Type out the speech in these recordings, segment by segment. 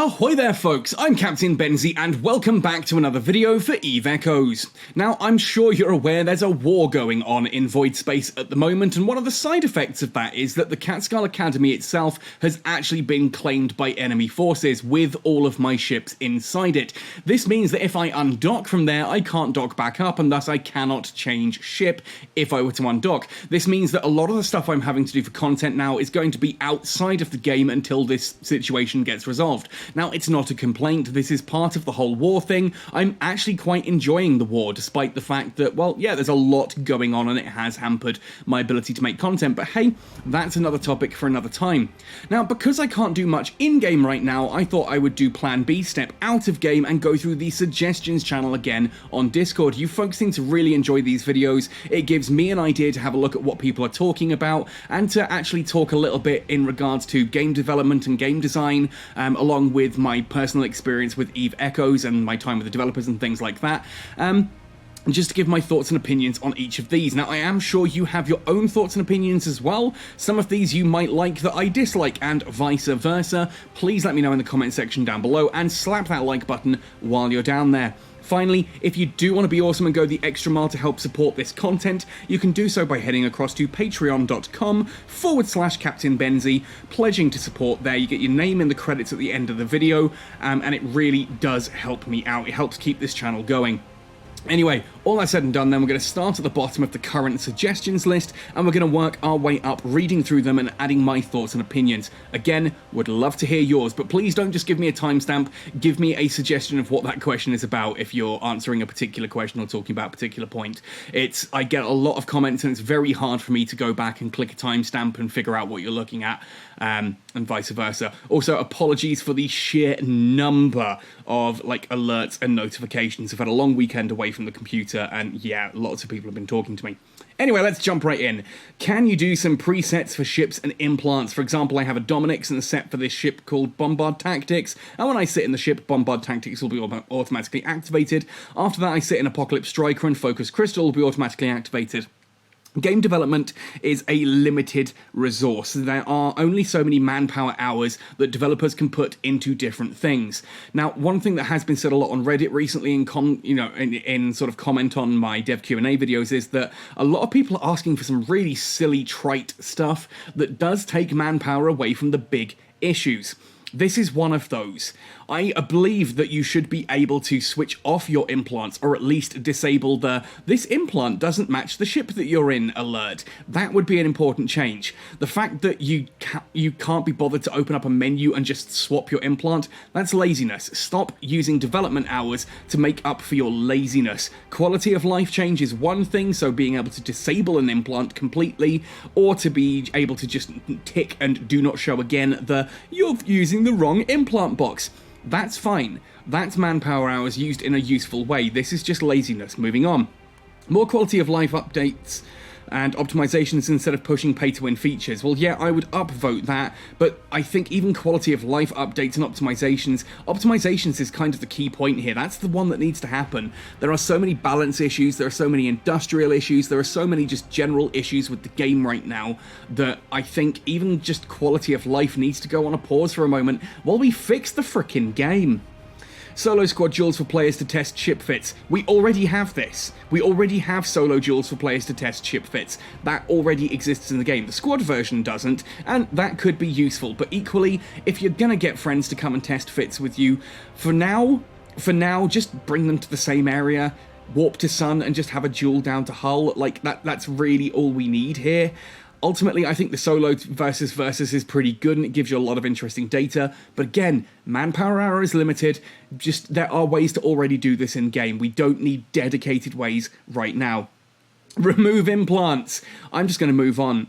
Ahoy there folks, I'm Captain Benzie and welcome back to another video for Eve Echoes. Now I'm sure you're aware there's a war going on in Void Space at the moment, and one of the side effects of that is that the Catskull Academy itself has actually been claimed by enemy forces with all of my ships inside it. This means that if I undock from there I can't dock back up, and thus I cannot change ship if I were to undock. This means that a lot of the stuff I'm having to do for content now is going to be outside of the game until this situation gets resolved. Now, it's not a complaint, this is part of the whole war thing. I'm actually quite enjoying the war, despite the fact that, well, yeah, there's a lot going on and it has hampered my ability to make content, but hey, that's another topic for another time. Now, because I can't do much in-game right now, I thought I would do Plan B, step out of game, and go through the suggestions channel again on Discord. You folks seem to really enjoy these videos. It gives me an idea to have a look at what people are talking about, and to actually talk a little bit in regards to game development and game design, along with my personal experience with Eve Echoes and my time with the developers and things like that. Just to give my thoughts and opinions on each of these. Now, I am sure you have your own thoughts and opinions as well. Some of these you might like that I dislike, and vice versa. Please let me know in the comment section down below, and slap that like button while you're down there. Finally, if you do want to be awesome and go the extra mile to help support this content, you can do so by heading across to patreon.com/Captain Benzie, pledging to support there. You get your name in the credits at the end of the video, and it really does help me out. It helps keep this channel going. Anyway, all that said and done then, we're going to start at the bottom of the current suggestions list, and we're going to work our way up, reading through them and adding my thoughts and opinions. Again, would love to hear yours, but please don't just give me a timestamp, give me a suggestion of what that question is about if you're answering a particular question or talking about a particular point. I get a lot of comments and it's very hard for me to go back and click a timestamp and figure out what you're looking at, and vice versa. Also, apologies for the sheer number of alerts and notifications. I've had a long weekend away from the computer, and yeah, lots of people have been talking to me. Anyway, let's jump right in. Can you do some presets for ships and implants? For example, I have a Dominix and a set for this ship called Bombard Tactics, and when I sit in the ship, Bombard Tactics will be automatically activated. After that, I sit in Apocalypse Striker and Focus Crystal will be automatically activated. Game development is a limited resource. There are only so many manpower hours that developers can put into different things. Now, one thing that has been said a lot on Reddit recently in sort of comment on my dev Q&A videos is that a lot of people are asking for some really silly, trite stuff that does take manpower away from the big issues. This is one of those. I believe that you should be able to switch off your implants, or at least disable "this implant doesn't match the ship that you're in" alert. That would be an important change. The fact that you can't be bothered to open up a menu and just swap your implant, that's laziness. Stop using development hours to make up for your laziness. Quality of life change is one thing, so being able to disable an implant completely, or to be able to just tick and do not show again "you're using the wrong implant" box. That's fine. That's manpower hours used in a useful way. This is just laziness. Moving on. More quality of life updates and optimizations instead of pushing pay-to-win features. Well, yeah, I would upvote that, but I think even quality of life updates and optimizations is kind of the key point here. That's the one that needs to happen. There are so many balance issues, there are so many industrial issues, there are so many just general issues with the game right now that I think even just quality of life needs to go on a pause for a moment while we fix the frickin' game. Solo squad duels for players to test ship fits. We already have this. We already have solo duels for players to test ship fits. That already exists in the game. The squad version doesn't, and that could be useful. But equally, if you're gonna get friends to come and test fits with you, for now, just bring them to the same area, warp to Sun, and just have a duel down to Hull. That's really all we need here. Ultimately, I think the solo versus is pretty good, and it gives you a lot of interesting data. But again, manpower hour is limited. Just, there are ways to already do this in-game. We don't need dedicated ways right now. Remove implants. I'm just going to move on.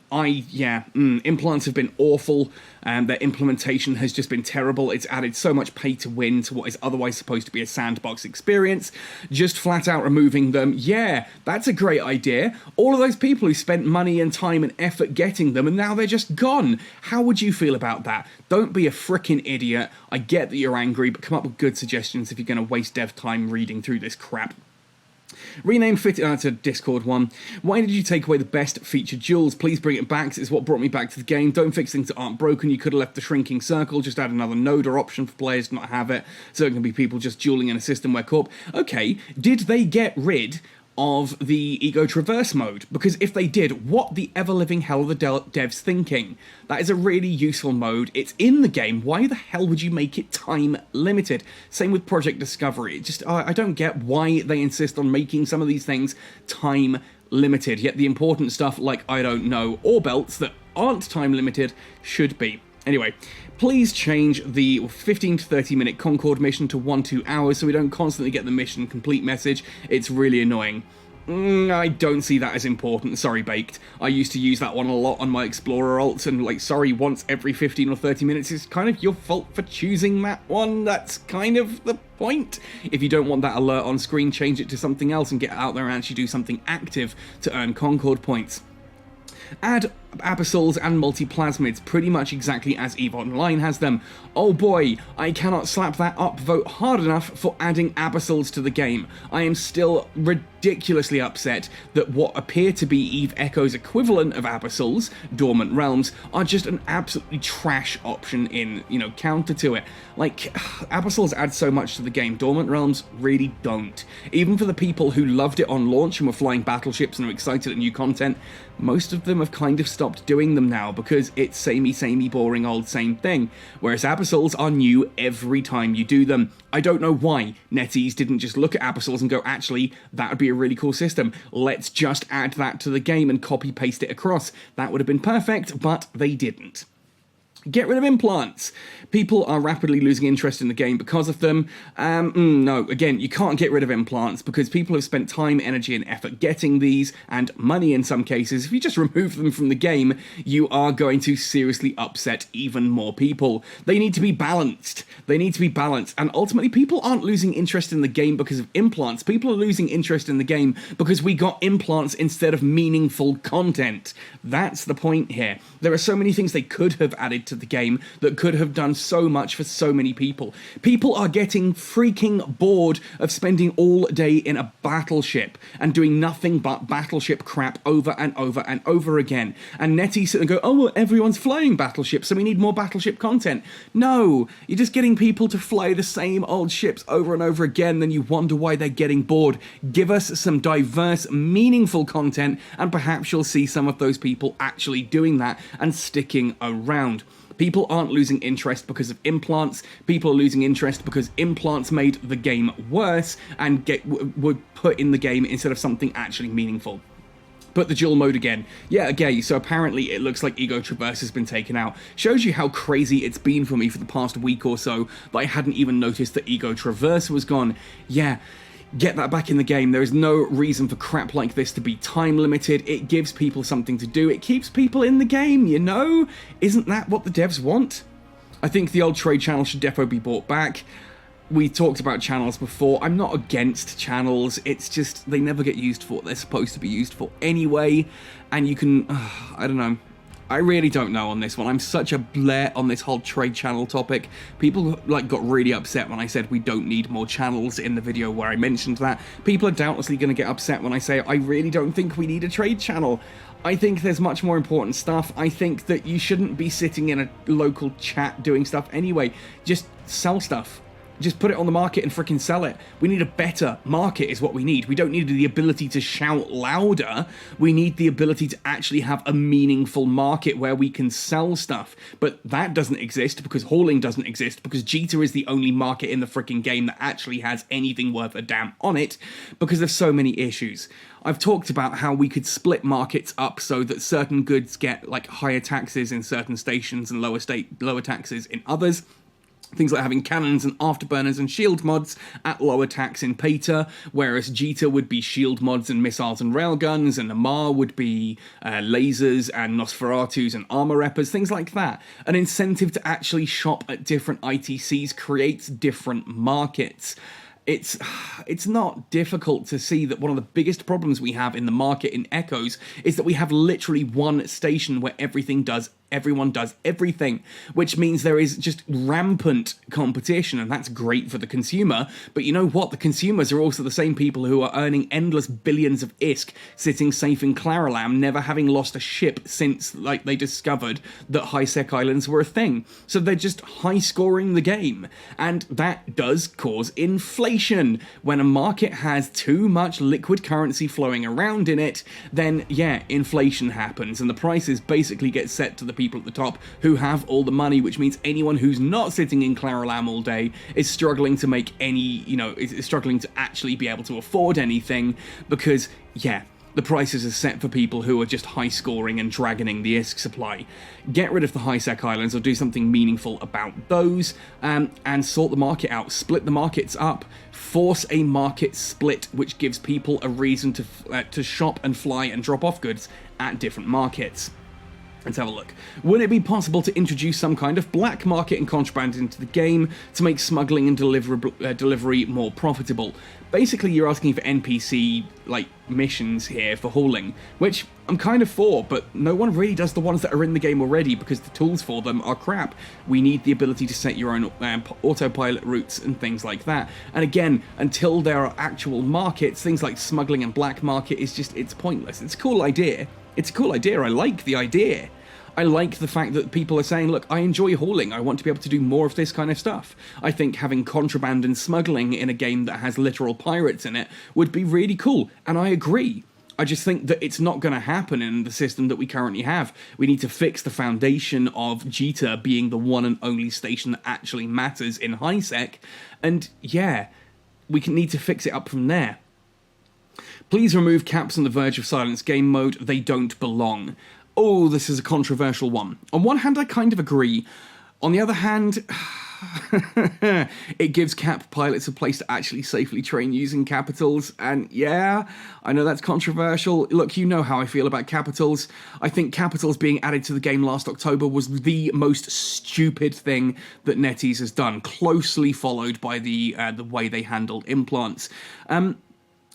Implants have been awful, and their implementation has just been terrible. It's added so much pay to win to what is otherwise supposed to be a sandbox experience. Just flat out removing them. Yeah, that's a great idea. All of those people who spent money and time and effort getting them, and now they're just gone. How would you feel about that? Don't be a frickin' idiot. I get that you're angry, but come up with good suggestions if you're going to waste dev time reading through this crap. Rename fit. That's a Discord one. Why did you take away the best featured duels? Please bring it back. It's what brought me back to the game. Don't fix things that aren't broken. You could have left the shrinking circle. Just add another node or option for players to not have it, so it can be people just dueling in a system where corp. Okay, did they get rid of the Ego Traverse mode? Because if they did, what the ever-living hell are the devs thinking? That is a really useful mode. It's in the game. Why the hell would you make it time limited? Same with Project Discovery. Just I don't get why they insist on making some of these things time limited, yet the important stuff like, I don't know, or belts that aren't time limited should be. Anyway, please change the 15 to 30 minute Concord mission to 1-2 hours so we don't constantly get the mission complete message. It's really annoying. I don't see that as important. Sorry, Baked. I used to use that one a lot on my Explorer alts, and like, sorry, once every 15 or 30 minutes is kind of your fault for choosing that one. That's kind of the point. If you don't want that alert on screen, change it to something else and get out there and actually do something active to earn Concord points. Add Abyssals and multi-plasmids pretty much exactly as EVE Online has them. Oh boy, I cannot slap that upvote hard enough for adding Abyssals to the game. I am still ridiculously upset that what appear to be EVE Echo's equivalent of Abyssals, Dormant Realms, are just an absolutely trash option in, counter to it. Like, Abyssals add so much to the game, Dormant Realms really don't. Even for the people who loved it on launch and were flying battleships and are excited at new content, most of them have kind of stopped doing them now because it's samey, boring old same thing, whereas Abyssals are new every time you do them. I don't know why NetEase didn't just look at Abyssals and go, actually, that would be a really cool system. Let's just add that to the game and copy-paste it across. That would have been perfect, but they didn't. Get rid of implants. People are rapidly losing interest in the game because of them. No, again, you can't get rid of implants because people have spent time, energy, and effort getting these, and money in some cases. If you just remove them from the game, you are going to seriously upset even more people. They need to be balanced. And ultimately, people aren't losing interest in the game because of implants. People are losing interest in the game because we got implants instead of meaningful content. That's the point here. There are so many things they could have added to the game that could have done so much for so many people. People are getting freaking bored of spending all day in a battleship and doing nothing but battleship crap over and over and over again. And NetEase sit and go, oh, well, everyone's flying battleships, so we need more battleship content. No, you're just getting people to fly the same old ships over and over again, then you wonder why they're getting bored. Give us some diverse, meaningful content, and perhaps you'll see some of those people actually doing that and sticking around. People aren't losing interest because of implants. People are losing interest because implants made the game worse and were put in the game instead of something actually meaningful. But the dual mode again. Yeah, okay, so apparently it looks like Ego Traverse has been taken out. Shows you how crazy it's been for me for the past week or so that I hadn't even noticed that Ego Traverse was gone. Yeah. Get that back in the game. There is no reason for crap like this to be time limited. It gives people something to do. It keeps people in the game, you know? Isn't that what the devs want? I think the old trade channel should defo be brought back. We talked about channels before. I'm not against channels. It's just they never get used for what they're supposed to be used for anyway. And you can... I don't know. I really don't know on this one. I'm such a blare on this whole trade channel topic. People got really upset when I said we don't need more channels in the video where I mentioned that. People are doubtlessly going to get upset when I say I really don't think we need a trade channel. I think there's much more important stuff. I think that you shouldn't be sitting in a local chat doing stuff anyway. Just sell stuff. Just put it on the market and freaking sell it. We need a better market is what we need. We don't need the ability to shout louder. We need the ability to actually have a meaningful market where we can sell stuff. But that doesn't exist because hauling doesn't exist because Jita is the only market in the freaking game that actually has anything worth a damn on it because there's so many issues. I've talked about how we could split markets up so that certain goods get higher taxes in certain stations and lower taxes in others. Things like having cannons and afterburners and shield mods at lower tax in Pater, whereas Jita would be shield mods and missiles and railguns, and Amar would be lasers and Nosferatus and armor reppers, things like that. An incentive to actually shop at different ITCs creates different markets. It's not difficult to see that one of the biggest problems we have in the market in Echoes is that we have literally one station where everything does Everyone does everything, which means there is just rampant competition, and that's great for the consumer. But you know what? The consumers are also the same people who are earning endless billions of ISK, sitting safe in Claralam, never having lost a ship since, like, they discovered that high-sec islands were a thing. So they're just high-scoring the game, and that does cause inflation. When a market has too much liquid currency flowing around in it, then, yeah, inflation happens, and the prices basically get set to the people at the top who have all the money, which means anyone who's not sitting in Claralam all day is struggling to make any, is struggling to actually be able to afford anything, because, yeah, the prices are set for people who are just high-scoring and dragoning the ISK supply. Get rid of the high-sec islands, or do something meaningful about those, and sort the market out. Split the markets up. Force a market split, which gives people a reason to shop and fly and drop off goods at different markets. Let's have a look. Would it be possible to introduce some kind of black market and contraband into the game to make smuggling and delivery more profitable? Basically, you're asking for NPC, missions here for hauling, which I'm kind of for, but no one really does the ones that are in the game already because the tools for them are crap. We need the ability to set your own autopilot routes and things like that. And again, until there are actual markets, things like smuggling and black market it's pointless. It's a cool idea. It's a cool idea. I like the idea. I like the fact that people are saying, look, I enjoy hauling. I want to be able to do more of this kind of stuff. I think having contraband and smuggling in a game that has literal pirates in it would be really cool. And I agree. I just think that it's not going to happen in the system that we currently have. We need to fix the foundation of Jita being the one and only station that actually matters in high-sec. And yeah, we need to fix it up from there. Please remove caps on the Verge of Silence game mode. They don't belong. Oh, this is a controversial one. On one hand, I kind of agree. On the other hand, it gives cap pilots a place to actually safely train using capitals. And yeah, I know that's controversial. Look, you know how I feel about capitals. I think capitals being added to the game last October was the most stupid thing that NetEase has done, closely followed by the way they handled implants.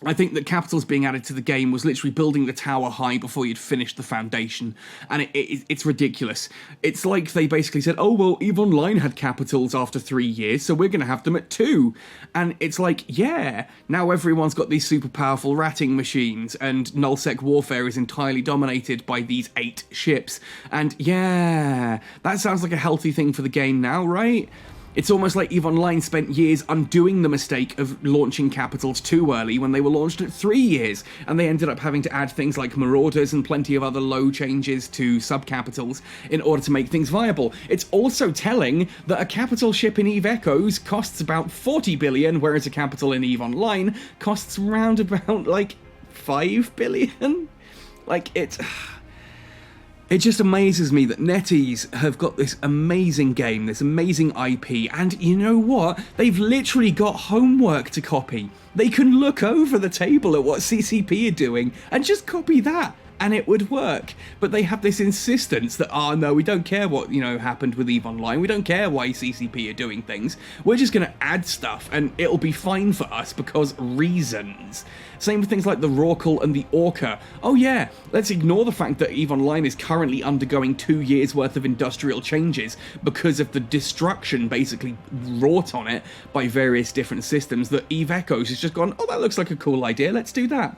I think that capitals being added to the game was literally building the tower high before you'd finished the foundation, and it's ridiculous. It's like they basically said, oh, well, EVE Online had capitals after 3 years, so we're going to have them at 2. And it's like, yeah, now everyone's got these super powerful ratting machines, and nullsec warfare is entirely dominated by these 8 ships. And yeah, that sounds like a healthy thing for the game now, right? It's almost like EVE Online spent years undoing the mistake of launching capitals too early when they were launched at 3 years, and they ended up having to add things like Marauders and plenty of other low changes to sub-capitals in order to make things viable. It's also telling that a capital ship in EVE Echoes costs about 40 billion, whereas a capital in EVE Online costs around about, 5 billion? It just amazes me that NetEase have got this amazing game, this amazing IP, and you know what? They've literally got homework to copy. They can look over the table at what CCP are doing and just copy that, and it would work. But they have this insistence that, no, we don't care what, happened with EVE Online. We don't care why CCP are doing things. We're just going to add stuff, and it'll be fine for us because reasons. Same with things like the Rorqual and the Orca. Oh yeah, let's ignore the fact that EVE Online is currently undergoing 2 years worth of industrial changes because of the destruction basically wrought on it by various different systems, that EVE Echoes has just gone, oh, that looks like a cool idea, let's do that.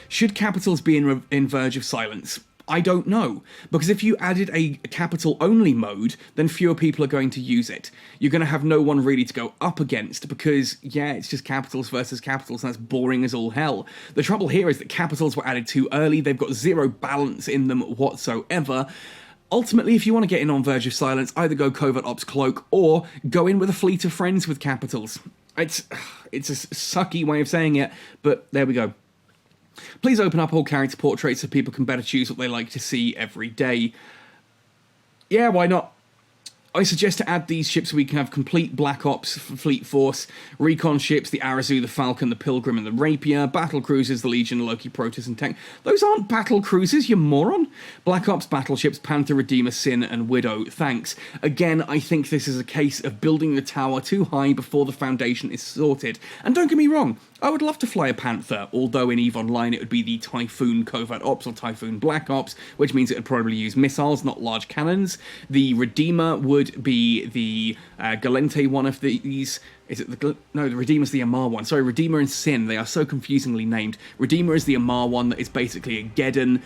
Should capitals be in Verge of Silence? I don't know, because if you added a capital-only mode, then fewer people are going to use it. You're going to have no one really to go up against, because, yeah, it's just capitals versus capitals, and that's boring as all hell. The trouble here is that capitals were added too early, they've got zero balance in them whatsoever. Ultimately, if you want to get in on Verge of Silence, either go Covert Ops Cloak, or go in with a fleet of friends with capitals. It's a sucky way of saying it, but there we go. Please open up all character portraits so people can better choose what they like to see every day. Yeah, why not? I suggest to add these ships so we can have complete Black Ops fleet force, recon ships, the Arazu, the Falcon, the Pilgrim, and the Rapier, battle cruisers, the Legion, Loki, Protoss, and Tech. Those aren't battle cruisers, you moron! Black Ops battleships, Panther, Redeemer, Sin, and Widow, thanks. Again, I think this is a case of building the tower too high before the foundation is sorted. And don't get me wrong, I would love to fly a Panther, although in EVE Online it would be the Typhoon Covert Ops or Typhoon Black Ops, which means it would probably use missiles, not large cannons. The Redeemer would be the Galente one of these. Is it the... No, the Redeemer's the Amar one. Sorry, Redeemer and Sin, they are so confusingly named. Redeemer is the Amar one that is basically a Geddon.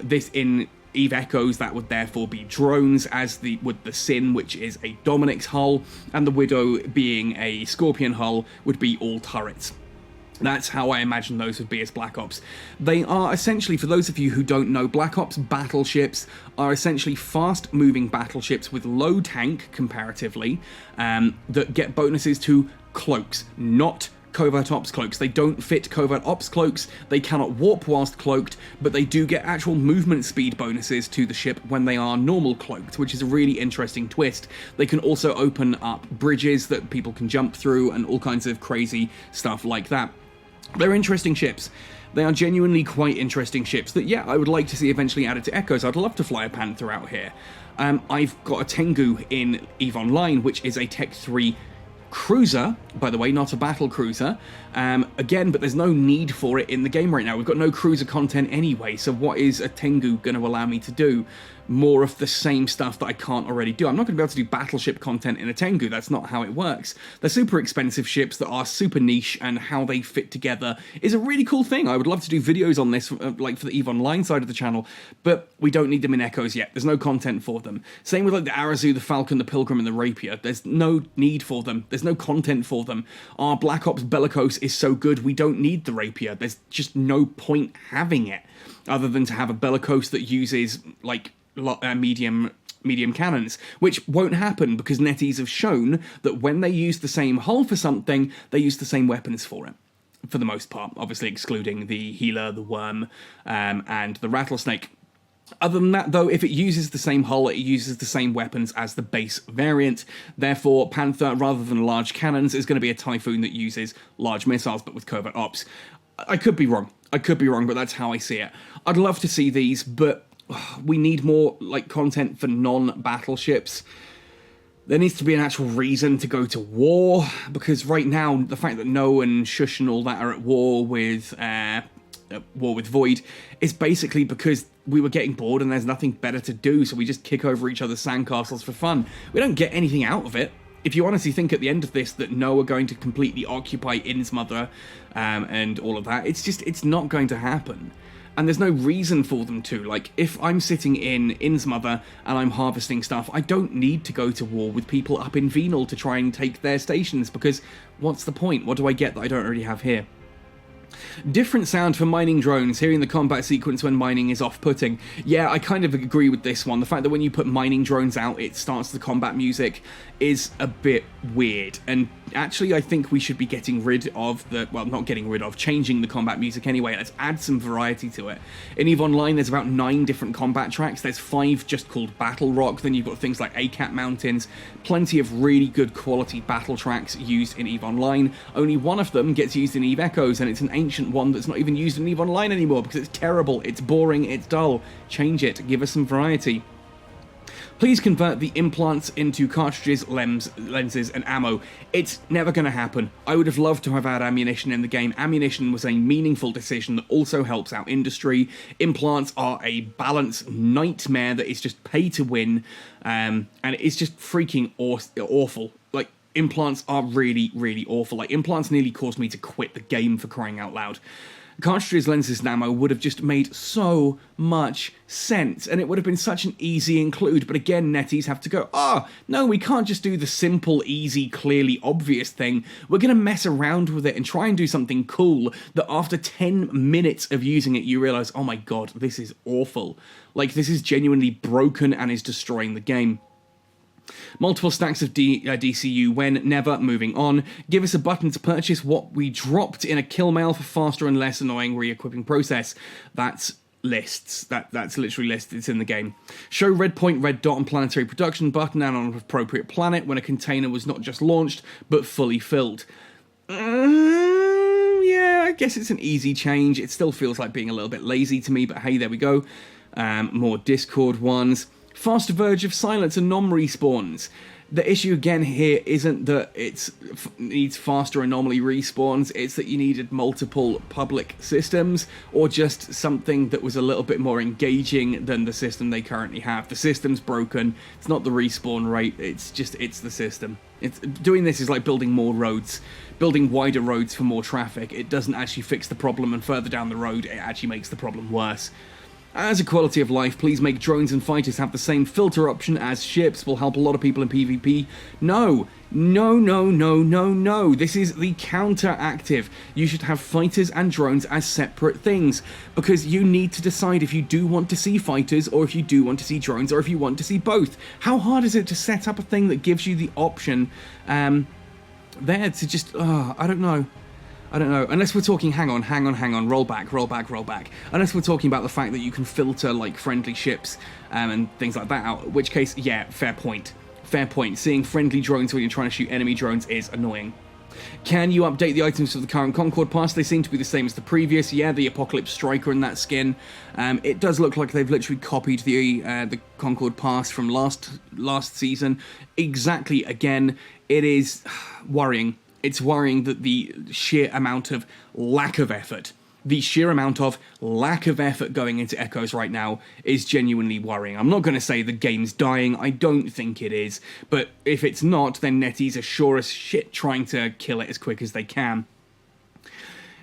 This in Eve Echoes, that would therefore be drones, as would the Sin, which is a Dominic's hull, and the Widow, being a Scorpion hull, would be all turrets. That's how I imagine those would be as Black Ops. They are essentially, for those of you who don't know, Black Ops battleships are essentially fast-moving battleships with low tank, comparatively, that get bonuses to cloaks, not Covert Ops cloaks. They don't fit Covert Ops cloaks, they cannot warp whilst cloaked, but they do get actual movement speed bonuses to the ship when they are normal cloaked, which is a really interesting twist. They can also open up bridges that people can jump through and all kinds of crazy stuff like that. They're interesting ships. They are genuinely quite interesting ships that, yeah, I would like to see eventually added to Echoes. I'd love to fly a Panther out here. I've got a Tengu in EVE Online, which is a Tech 3 cruiser, by the way, not a battle cruiser. Again, but there's no need for it in the game right now. We've got no cruiser content anyway, so what is a Tengu going to allow me to do? More of the same stuff that I can't already do. I'm not going to be able to do battleship content in a Tengu, that's not how it works. They're super expensive ships that are super niche, and how they fit together is a really cool thing. I would love to do videos on this, like for the EVE Online side of the channel, but we don't need them in Echoes yet. There's no content for them. Same with like the Arazu, the Falcon, the Pilgrim, and the Rapier. There's no need for them. There's no content for them. Our Black Ops Bellicose is so good, we don't need the Rapier. There's just no point having it, other than to have a Bellicose that uses, like, medium cannons, which won't happen because NetEase have shown that when they use the same hull for something, they use the same weapons for it, for the most part, obviously excluding the Healer, the Worm, and the Rattlesnake. Other than that, though, if it uses the same hull, it uses the same weapons as the base variant. Therefore, Panther, rather than large cannons, is going to be a Typhoon that uses large missiles, but with Covert Ops. I could be wrong, but that's how I see it. I'd love to see these, but we need more, like, content for non-battleships. There needs to be an actual reason to go to war, because right now, the fact that Noah and Shush and all that are at war with Void is basically because we were getting bored and there's nothing better to do, so we just kick over each other's sandcastles for fun. We don't get anything out of it. If you honestly think at the end of this that Noah are going to completely occupy Innsmother and all of that, it's not going to happen. And there's no reason for them to. Like, if I'm sitting in Innsmother and I'm harvesting stuff, I don't need to go to war with people up in Venal to try and take their stations, because what's the point? What do I get that I don't already have here? Different sound for mining drones. Hearing the combat sequence when mining is off-putting. Yeah, I kind of agree with this one. The fact that when you put mining drones out, it starts the combat music is a bit weird. And actually, I think we should be getting rid of the... Well, not getting rid of, changing the combat music anyway. Let's add some variety to it. In EVE Online, there's about 9 different combat tracks. There's 5 just called Battle Rock. Then you've got things like ACAT Mountains. Plenty of really good quality battle tracks used in EVE Online. Only one of them gets used in EVE Echoes, and it's an ancient one that's not even used in EVE Online anymore because it's terrible, it's boring, it's dull. Change it. Give us some variety. Please convert the implants into cartridges, lenses, and ammo. It's never going to happen. I would have loved to have had ammunition in the game. Ammunition was a meaningful decision that also helps our industry. Implants are a balance nightmare that is just pay to win, and it's just freaking awful. Like, implants are really, really awful. Like, implants nearly caused me to quit the game, for crying out loud. Cartridges, lenses, and ammo would have just made so much sense, and it would have been such an easy include, but again, NetEase have to go, no, we can't just do the simple, easy, clearly obvious thing. We're going to mess around with it and try and do something cool that after 10 minutes of using it, you realise, oh my god, this is awful. Like, this is genuinely broken and is destroying the game. Multiple stacks of DCU when never moving on. Give us a button to purchase what we dropped in a kill mail for faster and less annoying re-equipping process. That's lists. That's literally lists. It's in the game. Show red point, red dot on planetary production button and on an appropriate planet when a container was not just launched, but fully filled. Yeah, I guess it's an easy change. It still feels like being a little bit lazy to me, but hey, there we go. More Discord ones. Faster verge of silence and non-respawns. The issue again here isn't that it needs faster anomaly respawns, it's that you needed multiple public systems, or just something that was a little bit more engaging than the system they currently have. The system's broken, it's not the respawn rate, it's the system. Doing this is like building more roads, building wider roads for more traffic. It doesn't actually fix the problem, and further down the road, it actually makes the problem worse. As a quality of life, please make drones and fighters have the same filter option as ships. Will help a lot of people in PvP. No. This is the counteractive. You should have fighters and drones as separate things, because you need to decide if you do want to see fighters, or if you do want to see drones, or if you want to see both. How hard is it to set up a thing that gives you the option there to just... I don't know. Unless we're talking, hang on, roll back. Unless we're talking about the fact that you can filter, like, friendly ships and things like that out, in which case, yeah, fair point. Seeing friendly drones when you're trying to shoot enemy drones is annoying. Can you update the items for the current Concord Pass? They seem to be the same as the previous. Yeah, the Apocalypse Striker and that skin. It does look like they've literally copied the Concord Pass from last season. Exactly, again, it is worrying. It's worrying that the sheer amount of lack of effort going into Echoes right now is genuinely worrying. I'm not going to say the game's dying, I don't think it is, but if it's not, then NetEase are sure as shit trying to kill it as quick as they can.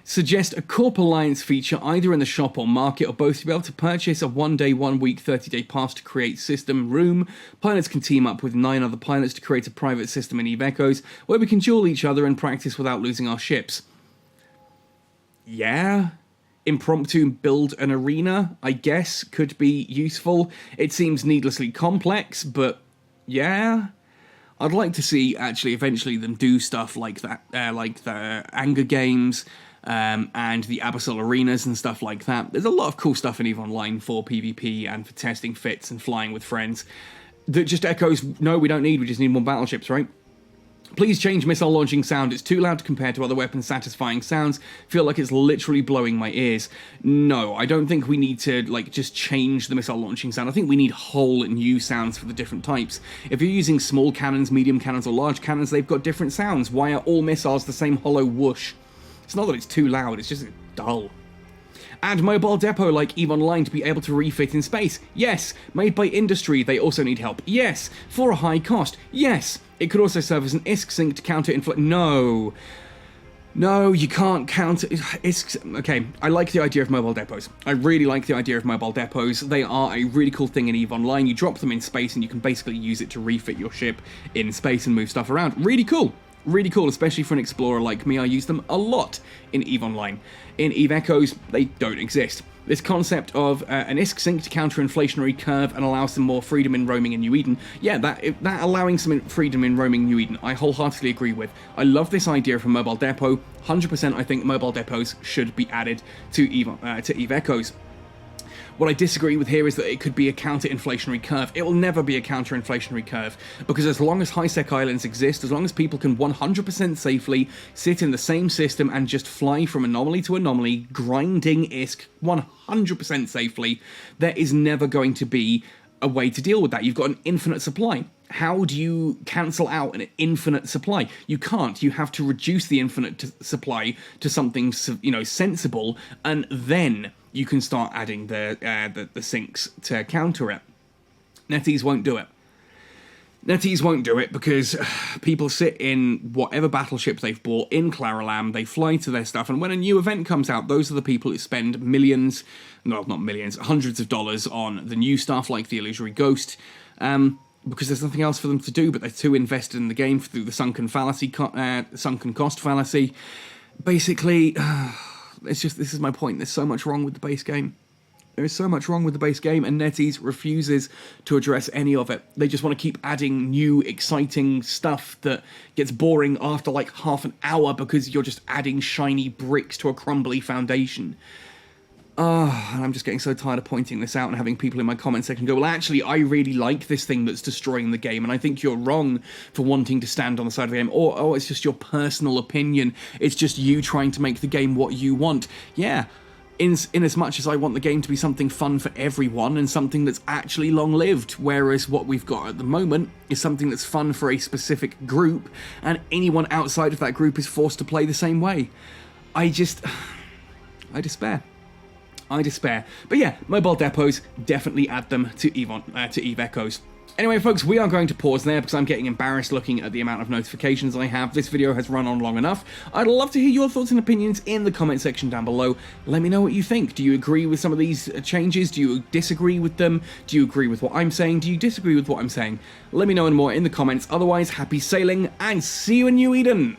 Suggest a Corp Alliance feature either in the shop or market or both to be able to purchase a 1-day, 1-week, 30-day pass to create system room. Pilots can team up with 9 other pilots to create a private system in EVE Echoes where we can duel each other and practice without losing our ships. Yeah? Impromptu build an arena, I guess, could be useful. It seems needlessly complex, but yeah. I'd like to see, actually, eventually them do stuff like that, like the Anger Games, and the Abyssal Arenas and stuff like that. There's a lot of cool stuff in EVE Online for PvP and for testing fits and flying with friends that just echoes, no, we don't need, we just need more battleships, right? Please change missile launching sound. It's too loud to compare to other weapons satisfying sounds. Feel like it's literally blowing my ears. No, I don't think we need to, like, just change the missile launching sound. I think we need whole new sounds for the different types. If you're using small cannons, medium cannons, or large cannons, they've got different sounds. Why are all missiles the same hollow whoosh? It's not that it's too loud, it's just dull. Add mobile depot like EVE Online to be able to refit in space. Yes. Made by industry, they also need help. Yes. For a high cost. Yes. It could also serve as an ISK sink to counter inflation. No. No, you can't counter ISKs. Okay, I like the idea of mobile depots. I really like the idea of mobile depots. They are a really cool thing in EVE Online. You drop them in space and you can basically use it to refit your ship in space and move stuff around. Really cool. Really cool, especially for an explorer like me. I use them a lot in EVE Online. In EVE Echoes, they don't exist. This concept of an ISK sink to counter inflationary curve and allow some more freedom in roaming in New Eden. Yeah, that allowing some freedom in roaming New Eden, I wholeheartedly agree with. I love this idea of a mobile depot. 100% I think mobile depots should be added to EVE Echoes. What I disagree with here is that it could be a counter-inflationary curve. It will never be a counter-inflationary curve, because as long as high-sec islands exist, as long as people can 100% safely sit in the same system and just fly from anomaly to anomaly, grinding ISK 100% safely, there is never going to be a way to deal with that. You've got an infinite supply. How do you cancel out an infinite supply? You can't. You have to reduce the infinite supply to something, sensible, and then you can start adding the sinks to counter it. NetEase won't do it. NetEase won't do it because people sit in whatever battleship they've bought in Claralam, they fly to their stuff, and when a new event comes out, those are the people who spend millions, no, not millions, hundreds of dollars on the new stuff like the Illusory Ghost, because there's nothing else for them to do, but they're too invested in the game through the sunken cost fallacy. Basically, this is my point. There's so much wrong with the base game. There is so much wrong with the base game, and NetEase refuses to address any of it. They just want to keep adding new, exciting stuff that gets boring after like half an hour because you're just adding shiny bricks to a crumbly foundation. Oh, and I'm just getting so tired of pointing this out and having people in my comment section go, well, actually, I really like this thing that's destroying the game, and I think you're wrong for wanting to stand on the side of the game. Or, oh, it's just your personal opinion. It's just you trying to make the game what you want. Yeah, in as much as I want the game to be something fun for everyone and something that's actually long-lived, whereas what we've got at the moment is something that's fun for a specific group, and anyone outside of that group is forced to play the same way. I despair. I despair. But yeah, mobile depots, definitely add them to Eve Echoes. Anyway, folks, we are going to pause there because I'm getting embarrassed looking at the amount of notifications I have. This video has run on long enough. I'd love to hear your thoughts and opinions in the comment section down below. Let me know what you think. Do you agree with some of these changes? Do you disagree with them? Do you agree with what I'm saying? Do you disagree with what I'm saying? Let me know and more in the comments. Otherwise, happy sailing and see you in New Eden!